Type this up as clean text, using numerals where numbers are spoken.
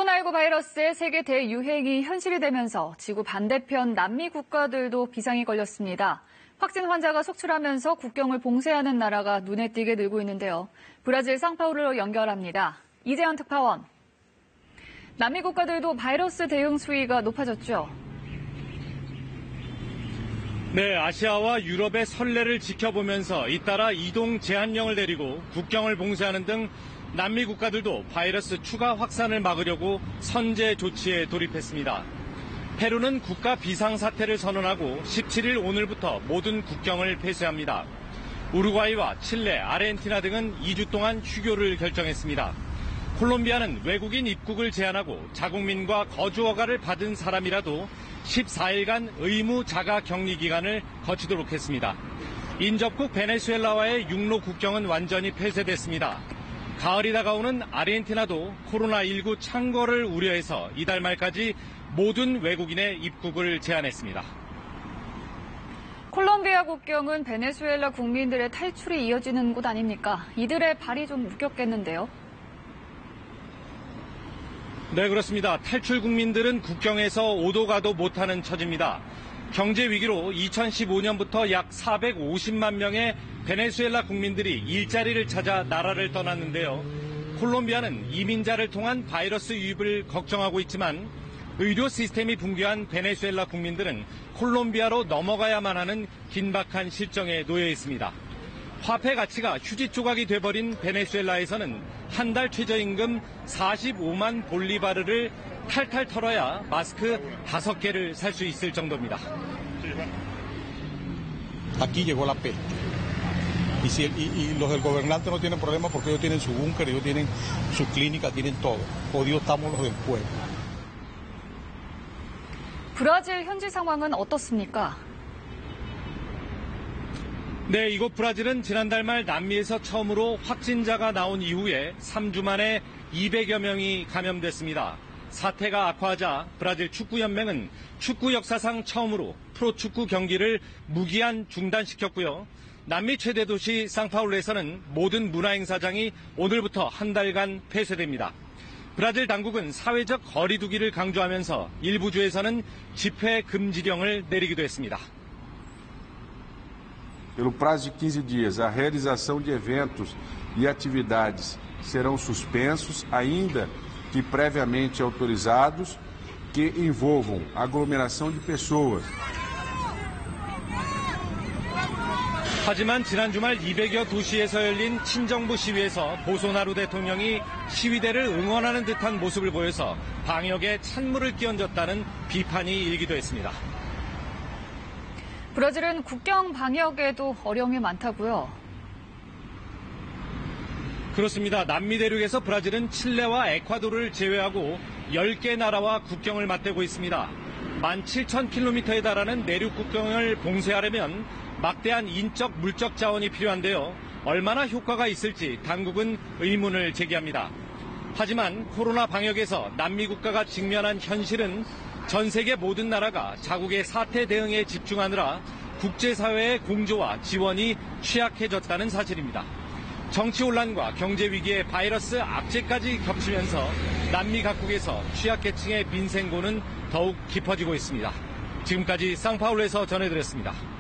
코로나19 바이러스의 세계 대유행이 현실이 되면서 지구 반대편 남미 국가들도 비상이 걸렸습니다. 확진 환자가 속출하면서 국경을 봉쇄하는 나라가 눈에 띄게 늘고 있는데요. 브라질 상파울루로 연결합니다. 이재현 특파원. 남미 국가들도 바이러스 대응 수위가 높아졌죠. 네, 아시아와 유럽의 선례를 지켜보면서 잇따라 이동 제한령을 내리고 국경을 봉쇄하는 등 남미 국가들도 바이러스 추가 확산을 막으려고 선제 조치에 돌입했습니다. 페루는 국가 비상사태를 선언하고 17일 오늘부터 모든 국경을 폐쇄합니다. 우루과이와 칠레, 아르헨티나 등은 2주 동안 휴교를 결정했습니다. 콜롬비아는 외국인 입국을 제한하고 자국민과 거주 허가를 받은 사람이라도 14일간 의무 자가 격리 기간을 거치도록 했습니다. 인접국 베네수엘라와의 육로 국경은 완전히 폐쇄됐습니다. 가을이 다가오는 아르헨티나도 코로나19 창궐을 우려해서 이달 말까지 모든 외국인의 입국을 제한했습니다. 콜롬비아 국경은 베네수엘라 국민들의 탈출이 이어지는 곳 아닙니까? 이들의 발이 좀 묶였겠는데요. 네, 그렇습니다. 탈출 국민들은 국경에서 오도 가도 못하는 처지입니다. 경제 위기로 2015년부터 약 450만 명의 베네수엘라 국민들이 일자리를 찾아 나라를 떠났는데요. 콜롬비아는 이민자를 통한 바이러스 유입을 걱정하고 있지만 의료 시스템이 붕괴한 베네수엘라 국민들은 콜롬비아로 넘어가야만 하는 긴박한 실정에 놓여 있습니다. 화폐 가치가 휴지 조각이 돼버린 베네수엘라에서는 한 달 최저임금 45만 볼리바르를 탈탈 털어야 마스크 5개를 살 수 있을 정도입니다. Aquí llegó la peste. Y los del gobernante no tienen problema porque ellos tienen su búnker, ellos tienen su clínica, tienen todo. Jodidos estamos los del pueblo. 브라질 현지 상황은 어떻습니까? 네, 이곳 브라질은 지난달 말 남미에서 처음으로 확진자가 나온 이후에 3주 만에 200여 명이 감염됐습니다. 사태가 악화하자 브라질 축구연맹은 축구 역사상 처음으로 프로축구 경기를 무기한 중단시켰고요. 남미 최대 도시 상파울루에서는 모든 문화행사장이 오늘부터 한 달간 폐쇄됩니다. 브라질 당국은 사회적 거리 두기를 강조하면서 일부 주에서는 집회 금지령을 내리기도 했습니다. Pelo prazo de 15 dias, a realização de eventos e atividades serão suspensos, ainda que previamente autorizados, que envolvam aglomeração de pessoas. 하지만 지난 주말 200여 도시에서 열린 친정부 시위에서 보소나루 대통령이 시위대를 응원하는 듯한 모습을 보여서 방역에 찬물을 끼얹었다는 비판이 일기도 했습니다. 브라질은 국경 방역에도 어려움이 많다고요? 그렇습니다. 남미 대륙에서 브라질은 칠레와 에콰도르를 제외하고 10개 나라와 국경을 맞대고 있습니다. 17,000km에 달하는 내륙 국경을 봉쇄하려면 막대한 인적, 물적 자원이 필요한데요. 얼마나 효과가 있을지 당국은 의문을 제기합니다. 하지만 코로나 방역에서 남미 국가가 직면한 현실은 전 세계 모든 나라가 자국의 사태 대응에 집중하느라 국제사회의 공조와 지원이 취약해졌다는 사실입니다. 정치 혼란과 경제 위기에 바이러스 악재까지 겹치면서 남미 각국에서 취약계층의 빈생고는 더욱 깊어지고 있습니다. 지금까지 상파울루에서 전해드렸습니다.